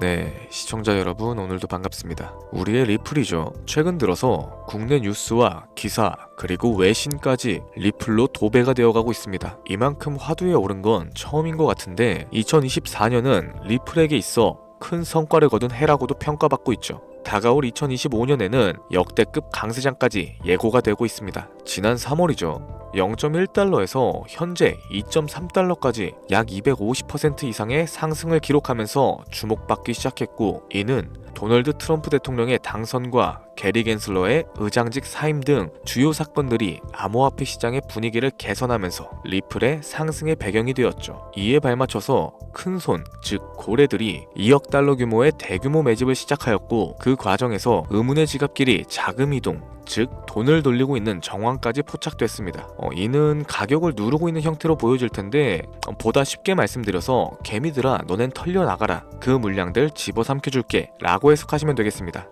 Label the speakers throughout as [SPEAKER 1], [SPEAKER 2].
[SPEAKER 1] 네, 시청자 여러분 오늘도 반갑습니다. 우리의 리플이죠. 최근 들어서 국내 뉴스와 기사 그리고 외신까지 리플로 도배가 되어가고 있습니다. 이만큼 화두에 오른 건 처음인 것 같은데 2024년은 리플에게 있어 큰 성과를 거둔 해라고도 평가받고 있죠. 다가올 2025년에는 역대급 강세장까지 예고가 되고 있습니다. 지난 3월이죠. 0.1달러에서 현재 2.3달러까지 약 250% 이상의 상승을 기록하면서 주목받기 시작했고, 이는 도널드 트럼프 대통령의 당선과 게리 갠슬러의 의장직 사임 등 주요 사건들이 암호화폐 시장의 분위기를 개선하면서 리플의 상승의 배경이 되었죠. 이에 발맞춰서 큰손, 즉 고래들이 2억 달러 규모의 대규모 매집을 시작하였고, 그 과정에서 의문의 지갑끼리 자금 이동, 즉 돈을 돌리고 있는 정황까지 포착됐습니다. 이는 가격을 누르고 있는 형태로 보여질 텐데, 보다 쉽게 말씀드려서 개미들아 너넨 털려나가라, 그 물량들 집어삼켜줄게 라고 해석하시면 되겠습니다.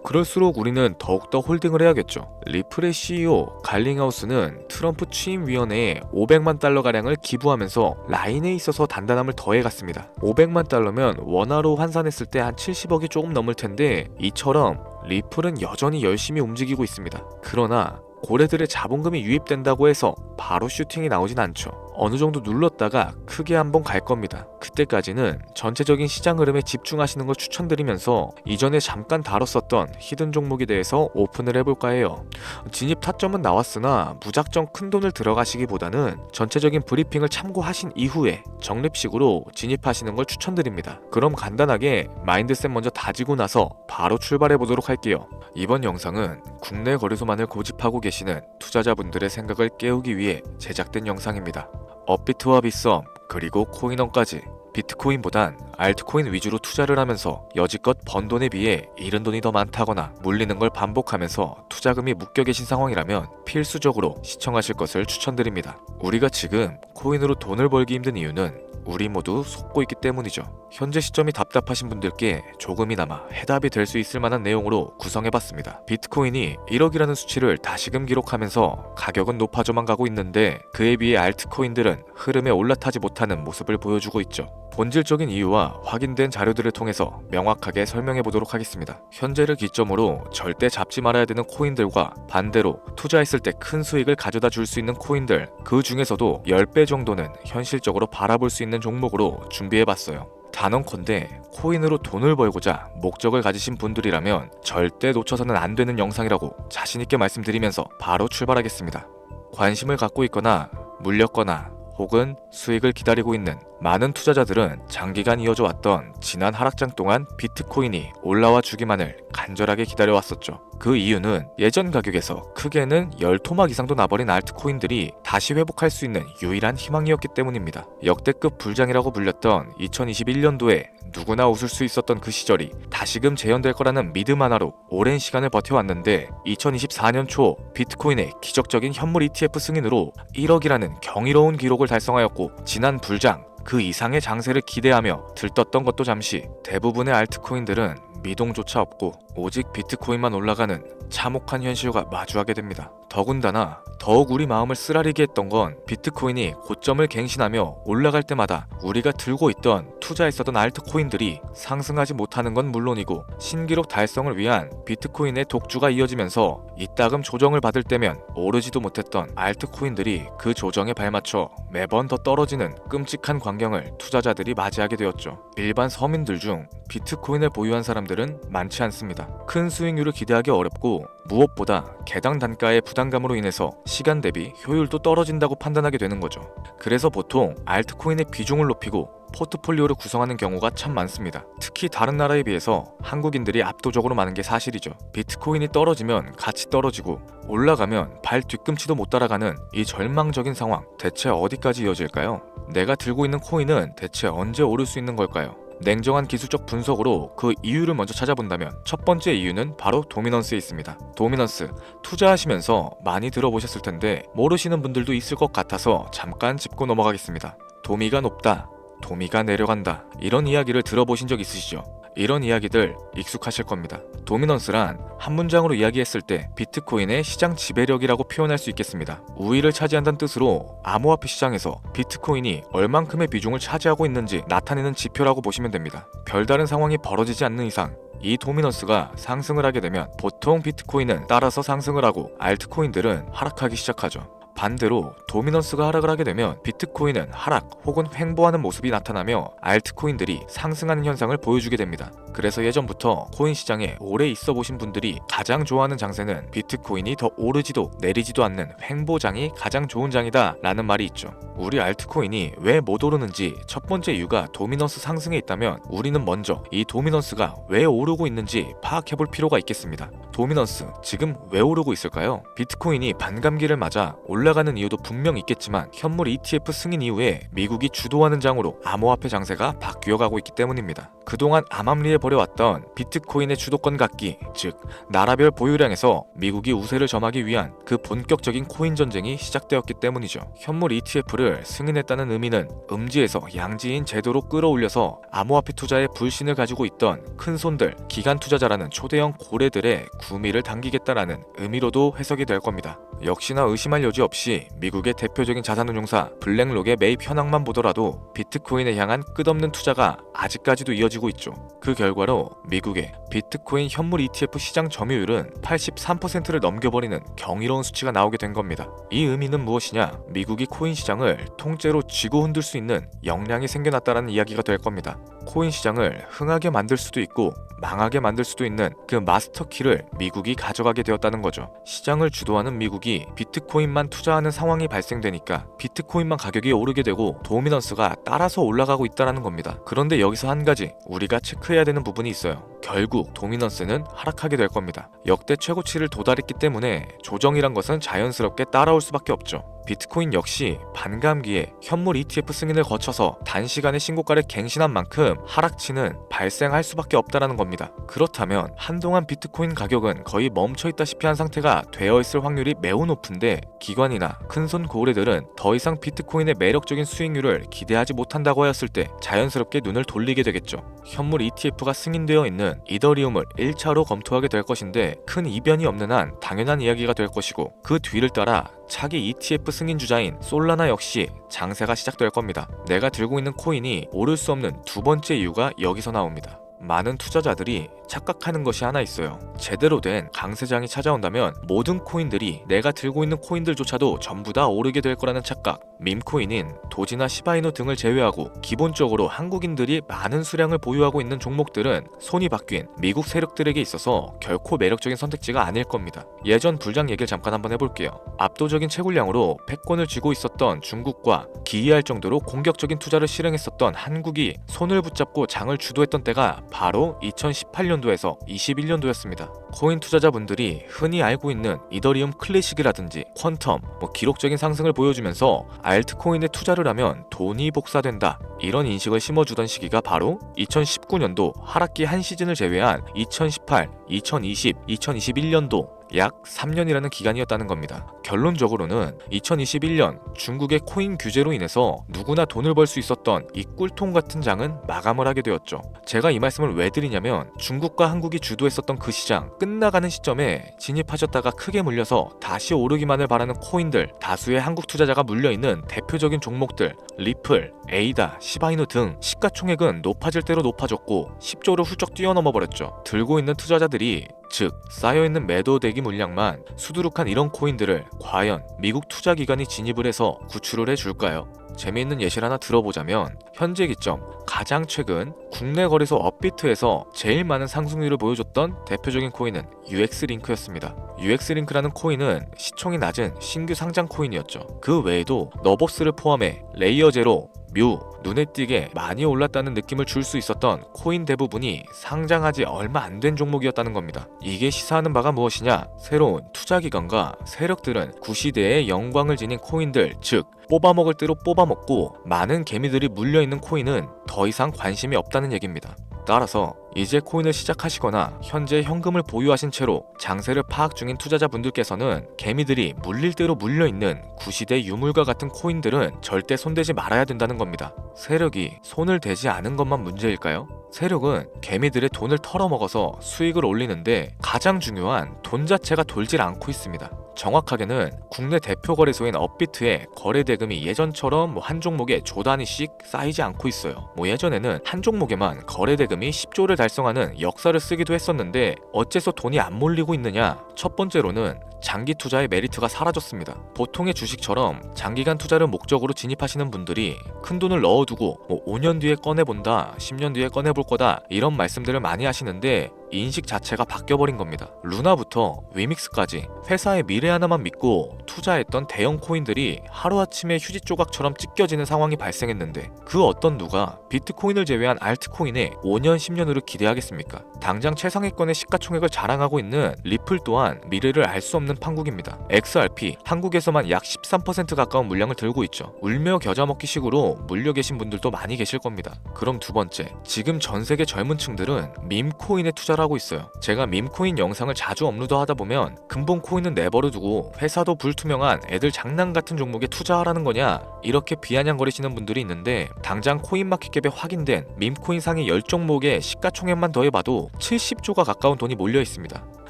[SPEAKER 1] 그럴수록 우리는 더욱더 홀딩을 해야겠죠. 리플의 CEO 갈링하우스는 트럼프 취임위원회에 500만 달러가량을 기부하면서 라인에 있어서 단단함을 더해갔습니다. 500만 달러면 원화로 환산했을 때 한 70억이 조금 넘을 텐데, 이처럼 리플은 여전히 열심히 움직이고 있습니다. 그러나 고래들의 자본금이 유입된다고 해서 바로 슈팅이 나오진 않죠. 어느 정도 눌렀다가 크게 한번 갈 겁니다. 그때까지는 전체적인 시장 흐름에 집중하시는 걸 추천드리면서 이전에 잠깐 다뤘었던 히든 종목에 대해서 오픈을 해볼까 해요. 진입 타점은 나왔으나 무작정 큰돈을 들어가시기보다는 전체적인 브리핑을 참고하신 이후에 적립식으로 진입하시는 걸 추천드립니다. 그럼 간단하게 마인드셋 먼저 다지고 나서 바로 출발해보도록 할게요. 이번 영상은 국내 거래소만을 고집하고 계시는 투자자분들의 생각을 깨우기 위해 제작된 영상입니다. 업비트와 빗썸 그리고 코인원까지 비트코인보단 알트코인 위주로 투자를 하면서 여지껏 번 돈에 비해 잃은 돈이 더 많다거나 물리는 걸 반복하면서 투자금이 묶여 계신 상황이라면 필수적으로 시청하실 것을 추천드립니다. 우리가 지금 코인으로 돈을 벌기 힘든 이유는 우리 모두 속고 있기 때문이죠. 현재 시점이 답답하신 분들께 조금이나마 해답이 될 수 있을 만한 내용으로 구성해봤습니다. 비트코인이 1억이라는 수치를 다시금 기록하면서 가격은 높아져만 가고 있는데, 그에 비해 알트코인들은 흐름에 올라타지 못하는 모습을 보여주고 있죠. 본질적인 이유와 확인된 자료들을 통해서 명확하게 설명해 보도록 하겠습니다. 현재를 기점으로 절대 잡지 말아야 되는 코인들과 반대로 투자했을 때 큰 수익을 가져다 줄 수 있는 코인들, 그 중에서도 10배 정도는 현실적으로 바라볼 수 있는 종목으로 준비해 봤어요. 단언컨대 코인으로 돈을 벌고자 목적을 가지신 분들이라면 절대 놓쳐서는 안 되는 영상이라고 자신있게 말씀드리면서 바로 출발하겠습니다. 관심을 갖고 있거나 물렸거나 혹은 수익을 기다리고 있는 많은 투자자들은 장기간 이어져 왔던 지난 하락장 동안 비트코인이 올라와 주기만을 간절하게 기다려왔었죠. 그 이유는 예전 가격에서 크게는 10토막 이상도 나버린 알트코인들이 다시 회복할 수 있는 유일한 희망이었기 때문입니다. 역대급 불장이라고 불렸던 2021년도에 누구나 웃을 수 있었던 그 시절이 다시금 재현될 거라는 믿음 하나로 오랜 시간을 버텨왔는데, 2024년 초 비트코인의 기적적인 현물 ETF 승인으로 1억이라는 경이로운 기록을 달성하였고, 지난 불장 그 이상의 장세를 기대하며 들떴던 것도 잠시 대부분의 알트코인들은 미동조차 없고 오직 비트코인만 올라가는 참혹한 현실과 마주하게 됩니다. 더군다나 더욱 우리 마음을 쓰라리게 했던 건 비트코인이 고점을 갱신하며 올라갈 때마다 우리가 들고 있던 투자했었던 알트코인들이 상승하지 못하는 건 물론이고, 신기록 달성을 위한 비트코인의 독주가 이어지면서 이따금 조정을 받을 때면 오르지도 못했던 알트코인들이 그 조정에 발맞춰 매번 더 떨어지는 끔찍한 광경을 투자자들이 맞이하게 되었죠. 일반 서민들 중 비트코인을 보유한 사람들은 많지 않습니다. 큰 수익률을 기대하기 어렵고, 무엇보다 개당 단가의 부담감으로 인해서 시간 대비 효율도 떨어진다고 판단하게 되는 거죠. 그래서 보통 알트코인의 비중을 높이고 포트폴리오를 구성하는 경우가 참 많습니다. 특히 다른 나라에 비해서 한국인들이 압도적으로 많은 게 사실이죠. 비트코인이 떨어지면 같이 떨어지고 올라가면 발 뒤꿈치도 못 따라가는 이 절망적인 상황, 대체 어디까지 이어질까요? 내가 들고 있는 코인은 대체 언제 오를 수 있는 걸까요? 냉정한 기술적 분석으로 그 이유를 먼저 찾아본다면 첫 번째 이유는 바로 도미넌스에 있습니다. 도미넌스, 투자하시면서 많이 들어보셨을 텐데 모르시는 분들도 있을 것 같아서 잠깐 짚고 넘어가겠습니다. 도미가 높다, 도미가 내려간다, 이런 이야기를 들어보신 적 있으시죠? 이런 이야기들 익숙하실 겁니다. 도미넌스란 한 문장으로 이야기했을 때 비트코인의 시장 지배력이라고 표현할 수 있겠습니다. 우위를 차지한다는 뜻으로 암호화폐 시장에서 비트코인이 얼만큼의 비중을 차지하고 있는지 나타내는 지표라고 보시면 됩니다. 별다른 상황이 벌어지지 않는 이상 이 도미넌스가 상승을 하게 되면 보통 비트코인은 따라서 상승을 하고 알트코인들은 하락하기 시작하죠. 반대로 도미넌스가 하락을 하게 되면 비트코인은 하락 혹은 횡보하는 모습이 나타나며 알트코인들이 상승하는 현상을 보여주게 됩니다. 그래서 예전부터 코인 시장에 오래 있어 보신 분들이 가장 좋아하는 장세는 비트코인이 더 오르지도 내리지도 않는 횡보장이 가장 좋은 장이다 라는 말이 있죠. 우리 알트코인이 왜 못 오르는지 첫 번째 이유가 도미넌스 상승에 있다면 우리는 먼저 이 도미넌스가 왜 오르고 있는지 파악해 볼 필요가 있겠습니다. 도미넌스 지금 왜 오르고 있을까요? 비트코인이 반감기를 맞아 올라가는 이유도 분명 있겠지만 현물 ETF 승인 이후에 미국이 주도하는 장으로 암호화폐 장세가 바뀌어가고 있기 때문입니다. 그동안 암암리에 벌여왔던 비트코인의 주도권 갖기, 즉 나라별 보유량에서 미국이 우세를 점하기 위한 그 본격적인 코인 전쟁이 시작되었기 때문이죠. 현물 ETF를 승인했다는 의미는 음지에서 양지인 제도로 끌어올려서 암호화폐 투자에 불신을 가지고 있던 큰손들, 기관 투자자라는 초대형 고래들의 구미를 당기겠다라는 의미로도 해석이 될 겁니다. 역시나 의심할 여지 없이 미국의 대표적인 자산운용사 블랙록의 매입 현황만 보더라도 비트코인에 향한 끝없는 투자가 아직까지도 이어지고 있죠. 그 결과로 미국의 비트코인 현물 ETF 시장 점유율은 83%를 넘겨버리는 경이로운 수치가 나오게 된 겁니다. 이 의미는 무엇이냐? 미국이 코인 시장을 통째로 쥐고 흔들 수 있는 역량이 생겨났다는 이야기가 될 겁니다. 코인 시장을 흥하게 만들 수도 있고 망하게 만들 수도 있는 그 마스터키를 미국이 가져가게 되었다는 거죠. 시장을 주도하는 미국이 비트코인만 투자하는 상황이 발생되니까 비트코인만 가격이 오르게 되고 도미넌스가 따라서 올라가고 있다는 겁니다. 그런데 여기서 한 가지 우리가 체크해야 되는 부분이 있어요. 결국 도미넌스는 하락하게 될 겁니다. 역대 최고치를 도달했기 때문에 조정이란 것은 자연스럽게 따라올 수밖에 없죠. 비트코인 역시 반감기에 현물 ETF 승인을 거쳐서 단시간에 신고가를 갱신한 만큼 하락치는 발생할 수밖에 없다는 겁니다. 그렇다면 한동안 비트코인 가격은 거의 멈춰있다시피 한 상태가 되어 있을 확률이 매우 높은데 기관이나 큰손 고래들은 더 이상 비트코인의 매력적인 수익률을 기대하지 못한다고 하였을 때 자연스럽게 눈을 돌리게 되겠죠. 현물 ETF가 승인되어 있는 이더리움을 1차로 검토하게 될 것인데 큰 이변이 없는 한 당연한 이야기가 될 것이고 그 뒤를 따라 차기 ETF 승인 주자인 솔라나 역시 장세가 시작될 겁니다. 내가 들고 있는 코인이 오를 수 없는 두 번째 이유가 여기서 나옵니다. 많은 투자자들이 착각하는 것이 하나 있어요. 제대로 된 강세장이 찾아온다면 모든 코인들이 내가 들고 있는 코인들조차도 전부 다 오르게 될 거라는 착각. 밈코인인 도지나 시바이누 등을 제외하고 기본적으로 한국인들이 많은 수량을 보유하고 있는 종목들은 손이 바뀐 미국 세력들에게 있어서 결코 매력적인 선택지가 아닐 겁니다. 예전 불장 얘기를 잠깐 한번 해볼게요. 압도적인 채굴량으로 패권을 쥐고 있었던 중국과 기이할 정도로 공격적인 투자를 실행했었던 한국이 손을 붙잡고 장을 주도했던 때가 바로 2018년도에서 21년도였습니다. 코인 투자자분들이 흔히 알고 있는 이더리움 클래식이라든지 퀀텀, 기록적인 상승을 보여주면서 알트코인에 투자를 하면 돈이 복사된다, 이런 인식을 심어주던 시기가 바로 2019년도 하락기 한 시즌을 제외한 2018, 2020, 2021년도 약 3년이라는 기간이었다는 겁니다. 결론적으로는 2021년 중국의 코인 규제로 인해서 누구나 돈을 벌 수 있었던 이 꿀통 같은 장은 마감을 하게 되었죠. 제가 이 말씀을 왜 드리냐면 중국과 한국이 주도했었던 그 시장 끝나가는 시점에 진입하셨다가 크게 물려서 다시 오르기만을 바라는 코인들, 다수의 한국 투자자가 물려있는 대표적인 종목들 리플, 에이다, 시바이누 등 시가총액은 높아질 대로 높아졌고 10조를 훌쩍 뛰어넘어 버렸죠. 들고 있는 투자자들이 즉 쌓여있는 매도대기 물량만 수두룩한 이런 코인들을 과연 미국 투자기관이 진입을 해서 구출을 해줄까요? 재미있는 예시를 하나 들어보자면 현재 기점 가장 최근 국내 거래소 업비트에서 제일 많은 상승률을 보여줬던 대표적인 코인은 UX링크였습니다. UX링크라는 코인은 시총이 낮은 신규 상장 코인이었죠. 그 외에도 너버스를 포함해 레이어제로, 뮤, 눈에 띄게 많이 올랐다는 느낌을 줄 수 있었던 코인 대부분이 상장하지 얼마 안 된 종목이었다는 겁니다. 이게 시사하는 바가 무엇이냐? 새로운 투자기관과 세력들은 구시대의 영광을 지닌 코인들, 즉 뽑아먹을 대로 뽑아먹고 많은 개미들이 물려있는 코인은 더 이상 관심이 없다는 얘기입니다. 따라서 이제 코인을 시작하시거나 현재 현금을 보유하신 채로 장세를 파악 중인 투자자분들께서는 개미들이 물릴 대로 물려있는 구시대 유물과 같은 코인들은 절대 손대지 말아야 된다는 겁니다. 세력이 손을 대지 않은 것만 문제일까요? 세력은 개미들의 돈을 털어먹어서 수익을 올리는데 가장 중요한 돈 자체가 돌질 않고 있습니다. 정확하게는 국내 대표 거래소인 업비트의 거래 대금이 예전처럼 한 종목에 조 단위씩 쌓이지 않고 있어요. 예전에는 한 종목에만 거래 대금이 10조를 달성하는 역사를 쓰기도 했었는데 어째서 돈이 안 몰리고 있느냐? 첫 번째로는 장기 투자의 메리트가 사라졌습니다. 보통의 주식처럼 장기간 투자를 목적으로 진입하시는 분들이 큰 돈을 넣어두고 5년 뒤에 꺼내본다, 10년 뒤에 꺼내볼 거다 이런 말씀들을 많이 하시는데 인식 자체가 바뀌어버린 겁니다. 루나부터 위믹스까지 회사의 미래 하나만 믿고 투자했던 대형 코인들이 하루아침에 휴지 조각처럼 찢겨지는 상황이 발생했는데 그 어떤 누가 비트코인을 제외한 알트코인에 5년, 10년으로 기대하겠습니까? 당장 최상위권의 시가총액을 자랑하고 있는 리플 또한 미래를 알 수 없는 판국입니다. XRP, 한국에서만 약 13% 가까운 물량을 들고 있죠. 울며 겨자 먹기 식으로 물려 계신 분들도 많이 계실 겁니다. 그럼 두 번째, 지금 전 세계 젊은 층들은 밈코인에 투자를 하고 있어요. 제가 밈코인 영상을 자주 업로드하다 보면 근본 코인은 내버려두고 회사도 불투명한 애들 장난 같은 종목에 투자하라는 거냐 이렇게 비아냥거리시는 분들이 있는데 당장 코인마켓캡에 확인된 밈코인 상위 10종목의 시가총액만 더해봐도 70조가 가까운 돈이 몰려 있습니다.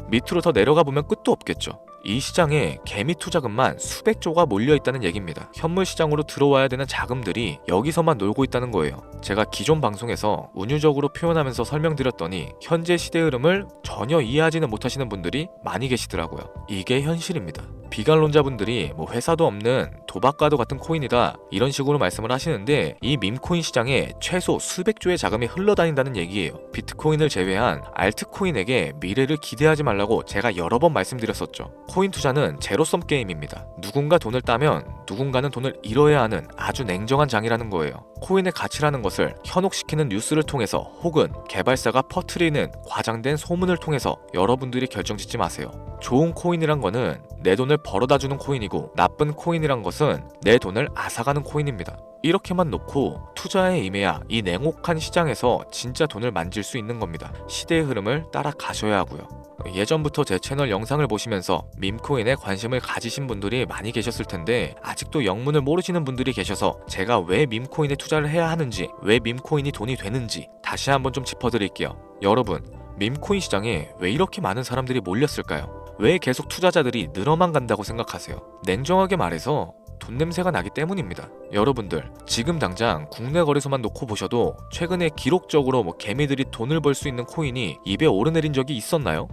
[SPEAKER 1] 밑으로 더 내려가 보면 끝도 없겠죠. 이 시장에 개미 투자금만 수백조가 몰려있다는 얘기입니다. 현물 시장으로 들어와야 되는 자금들이 여기서만 놀고 있다는 거예요. 제가 기존 방송에서 운유적으로 표현하면서 설명드렸더니 현재 시대 흐름을 전혀 이해하지는 못하시는 분들이 많이 계시더라고요. 이게 현실입니다. 비관론자분들이 회사도 없는 도박과도 같은 코인이다 이런 식으로 말씀을 하시는데 이 밈코인 시장에 최소 수백조의 자금이 흘러다닌다는 얘기예요. 비트코인을 제외한 알트코인에게 미래를 기대하지 말라고 제가 여러 번 말씀드렸었죠. 코인 투자는 제로섬 게임입니다. 누군가 돈을 따면 누군가는 돈을 잃어야 하는 아주 냉정한 장이라는 거예요. 코인의 가치라는 것을 현혹시키는 뉴스를 통해서 혹은 개발사가 퍼뜨리는 과장된 소문을 통해서 여러분들이 결정짓지 마세요. 좋은 코인이란 거는 내 돈을 벌어다주는 코인이고 나쁜 코인이란 것은 내 돈을 앗아가는 코인입니다. 이렇게만 놓고 투자에 임해야 이 냉혹한 시장에서 진짜 돈을 만질 수 있는 겁니다. 시대의 흐름을 따라가셔야 하고요. 예전부터 제 채널 영상을 보시면서 밈코인에 관심을 가지신 분들이 많이 계셨을 텐데 아직도 영문을 모르시는 분들이 계셔서 제가 왜 밈코인에 투자를 해야 하는지, 왜 밈코인이 돈이 되는지 다시 한번 좀 짚어드릴게요. 여러분, 밈코인 시장에 왜 이렇게 많은 사람들이 몰렸을까요? 왜 계속 투자자들이 늘어만 간다고 생각하세요? 냉정하게 말해서 돈 냄새가 나기 때문입니다. 여러분들, 지금 당장 국내 거래소만 놓고 보셔도 최근에 기록적으로 개미들이 돈을 벌 수 있는 코인이 입에 오르내린 적이 있었나요?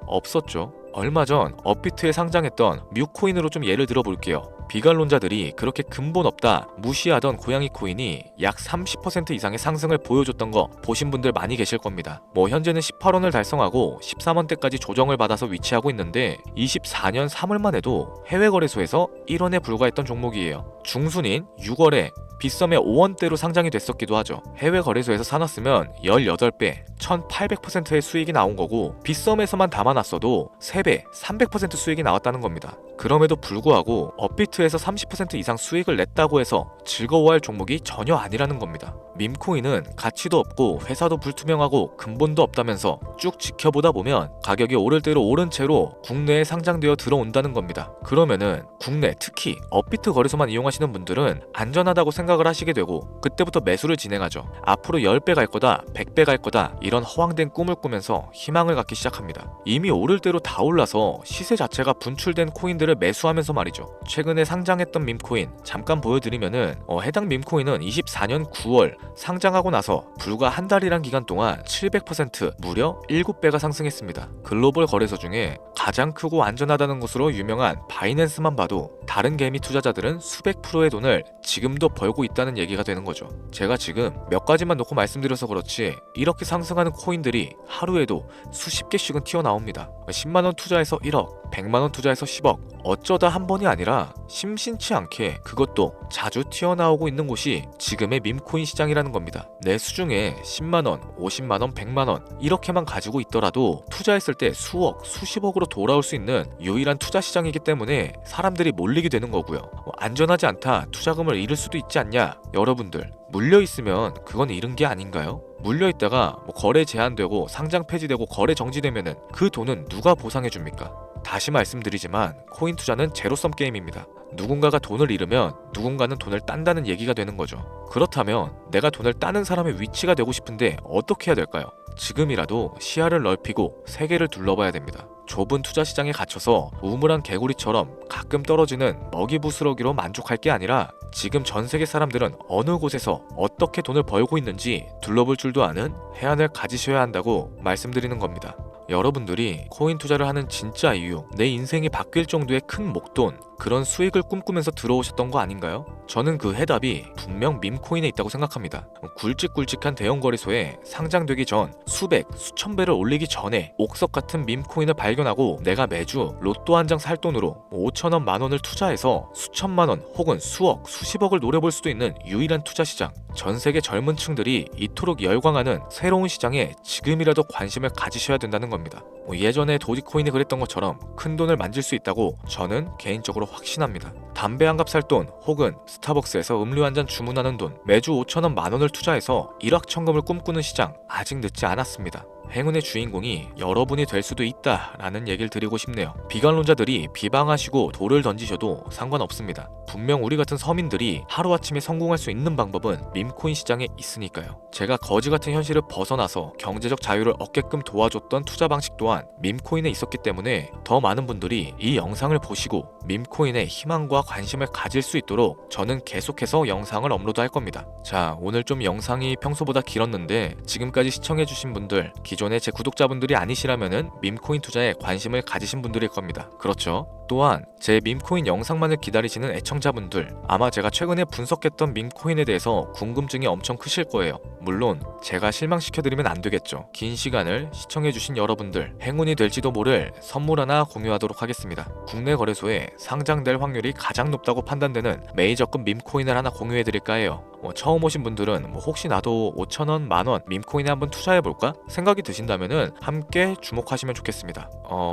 [SPEAKER 1] 없었죠. 얼마 전 업비트에 상장했던 뮤코인으로 좀 예를 들어 볼게요. 비관론자들이 그렇게 근본 없다 무시하던 고양이 코인이 약 30% 이상의 상승을 보여줬던 거 보신 분들 많이 계실 겁니다. 현재는 18원을 달성하고 13원대까지 조정을 받아서 위치하고 있는데 24년 3월만 해도 해외 거래소에서 1원에 불과했던 종목이에요. 중순인 6월에 빗썸에 5원대로 상장이 됐었기도 하죠. 해외 거래소에서 사놨으면 18배, 1800%의 수익이 나온 거고 빗썸에서만 담아놨어도 3배, 300% 수익이 나왔다는 겁니다. 그럼에도 불구하고 업비트에서 30% 이상 수익을 냈다고 해서 즐거워할 종목이 전혀 아니라는 겁니다. 밈코인은 가치도 없고 회사도 불투명하고 근본도 없다면서 쭉 지켜보다 보면 가격이 오를 대로 오른 채로 국내에 상장되어 들어온다는 겁니다. 그러면은 국내 특히 업비트 거래소만 이용하시는 분들은 안전하다고 생각을 하시게 되고 그때부터 매수를 진행하죠. 앞으로 10배 갈 거다, 100배 갈 거다 이런 허황된 꿈을 꾸면서 희망을 갖기 시작합니다. 이미 오를 대로 다 올라서 시세 자체가 분출된 코인들을 매수하면서 말이죠. 최근에 상장했던 밈코인 잠깐 보여드리면은 해당 밈코인은 24년 9월 상장하고 나서 불과 한 달이란 기간 동안 700% 무려 7배가 상승했습니다. 글로벌 거래소 중에 가장 크고 안전하다는 것으로 유명한 바이낸스만 봐도 다른 개미 투자자들은 수백 프로의 돈을 지금도 벌고 있다는 얘기가 되는 거죠. 제가 지금 몇 가지만 놓고 말씀드려서 그렇지 이렇게 상승하는 코인들이 하루에도 수십 개씩은 튀어나옵니다. 10만원 투자해서 1억, 100만원 투자해서 10억, 어쩌다 한 번이 아니라 심심치 않게 그것도 자주 튀어나오고 있는 곳이 지금의 밈코인 시장이라는 겁니다. 내 수중에 10만원, 50만원, 100만원 이렇게만 가지고 있더라도 투자했을 때 수억, 수십억으로 돌아올 수 있는 유일한 투자 시장이기 때문에 사람들이 몰리게 되는 거고요. 안전하지 않다, 투자금을 잃을 수도 있지 않냐? 여러분들, 물려있으면 그건 잃은 게 아닌가요? 물려있다가 거래 제한되고 상장 폐지되고 거래 정지되면은 그 돈은 누가 보상해줍니까? 다시 말씀드리지만 코인 투자는 제로섬 게임입니다. 누군가가 돈을 잃으면 누군가는 돈을 딴다는 얘기가 되는 거죠. 그렇다면 내가 돈을 따는 사람의 위치가 되고 싶은데 어떻게 해야 될까요? 지금이라도 시야를 넓히고 세계를 둘러봐야 됩니다. 좁은 투자 시장에 갇혀서 우물안 개구리처럼 가끔 떨어지는 먹이 부스러기로 만족할 게 아니라 지금 전 세계 사람들은 어느 곳에서 어떻게 돈을 벌고 있는지 둘러볼 줄도 아는 해안을 가지셔야 한다고 말씀드리는 겁니다. 여러분들이 코인 투자를 하는 진짜 이유, 내 인생이 바뀔 정도의 큰 목돈, 그런 수익을 꿈꾸면서 들어오셨던 거 아닌가요? 저는 그 해답이 분명 밈코인에 있다고 생각합니다. 굵직굵직한 대형 거래소에 상장되기 전 수백, 수천 배를 올리기 전에 옥석 같은 밈코인을 발견하고 내가 매주 로또 한 장 살 돈으로 5천원, 만원을 투자해서 수천만원 혹은 수억, 수십억을 노려볼 수도 있는 유일한 투자 시장. 전 세계 젊은 층들이 이토록 열광하는 새로운 시장에 지금이라도 관심을 가지셔야 된다는 겁니다. 예전에 도지코인이 그랬던 것처럼 큰 돈을 만질 수 있다고 저는 개인적으로 확신합니다. 담배 한 갑 살 돈 혹은 스타벅스에서 음료 한 잔 주문하는 돈, 매주 5천원, 만원을 투자해서 일확천금을 꿈꾸는 시장, 아직 늦지 않았습니다. 행운의 주인공이 여러분이 될 수도 있다라는 얘기를 드리고 싶네요. 비관론자들이 비방하시고 돌을 던지셔도 상관없습니다. 분명 우리 같은 서민들이 하루아침에 성공할 수 있는 방법은 밈코인 시장에 있으니까요. 제가 거지 같은 현실을 벗어나서 경제적 자유를 얻게끔 도와줬던 투자 방식 또한 밈코인에 있었기 때문에 더 많은 분들이 이 영상을 보시고 밈코인에 희망과 관심을 가질 수 있도록 저는 계속해서 영상을 업로드할 겁니다. 자, 오늘 좀 영상이 평소보다 길었는데 지금까지 시청해주신 분들, 기존의 제 구독자분들이 아니시라면은 밈코인 투자에 관심을 가지신 분들일 겁니다. 그렇죠? 또한 제 밈코인 영상만을 기다리시는 애청자분들, 아마 제가 최근에 분석했던 밈코인에 대해서 궁금증이 엄청 크실 거예요. 물론 제가 실망시켜드리면 안 되겠죠. 긴 시간을 시청해주신 여러분들, 행운이 될지도 모를 선물 하나 공유하도록 하겠습니다. 국내 거래소에 상장될 확률이 가장 높다고 판단되는 메이저급 밈코인을 하나 공유해드릴까 해요. 처음 오신 분들은 혹시 나도 5천원, 만원 밈코인에 한번 투자해볼까? 생각이 드신다면은 함께 주목하시면 좋겠습니다.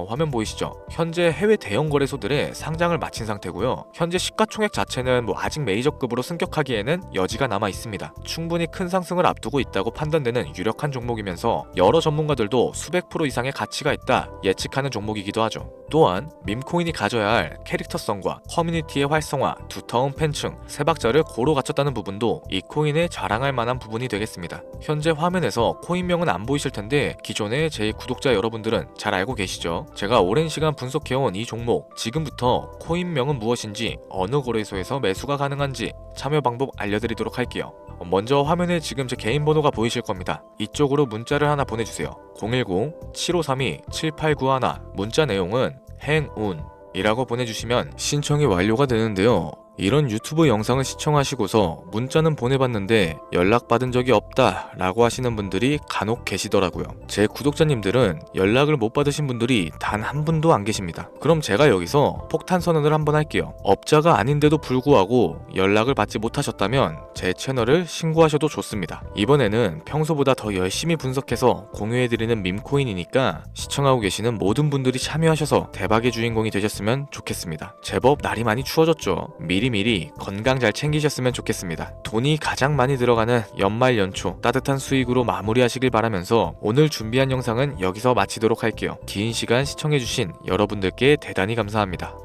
[SPEAKER 1] 화면 보이시죠? 현재 해외 대형 거래소들의 상장을 마친 상태고요. 현재 시가총액 자체는 아직 메이저급으로 승격하기에는 여지가 남아 있습니다. 충분히 큰 상승을 앞두고 있다고 판단되는 유력한 종목이면서 여러 전문가들도 수백 프로 이상의 가치가 있다 예측하는 종목이기도 하죠. 또한 밈코인이 가져야 할 캐릭터성과 커뮤니티의 활성화, 두터운 팬층, 세 박자를 고루 갖췄다는 부분도 이 코인에 자랑할 만한 부분이 되겠습니다. 현재 화면에서 코인명은 안 보이실 텐데 기존의 제 구독자 여러분들은 잘 알고 계시죠? 제가 오랜 시간 분석해온 이 종목, 지금부터 코인명은 무엇인지, 어느 거래소에서 매수가 가능한지 참여 방법 알려드리도록 할게요. 먼저 화면에 지금 제 개인 번호가 보이실 겁니다. 이쪽으로 문자를 하나 보내주세요. 010-7532-7891. 문자 내용은 행운이라고 보내주시면 신청이 완료가 되는데요. 이런 유튜브 영상을 시청하시고서 문자는 보내봤는데 연락받은 적이 없다 라고 하시는 분들이 간혹 계시더라고요. 제 구독자님들은 연락을 못 받으신 분들이 단 한 분도 안 계십니다. 그럼 제가 여기서 폭탄 선언을 한번 할게요. 업자가 아닌데도 불구하고 연락을 받지 못하셨다면 제 채널을 신고하셔도 좋습니다. 이번에는 평소보다 더 열심히 분석해서 공유해드리는 밈코인이니까 시청하고 계시는 모든 분들이 참여하셔서 대박의 주인공이 되셨으면 좋겠습니다. 제법 날이 많이 추워졌죠. 미리 건강 잘 챙기셨으면 좋겠습니다. 돈이 가장 많이 들어가는 연말 연초 따뜻한 수익으로 마무리하시길 바라면서 오늘 준비한 영상은 여기서 마치도록 할게요. 긴 시간 시청해주신 여러분들께 대단히 감사합니다.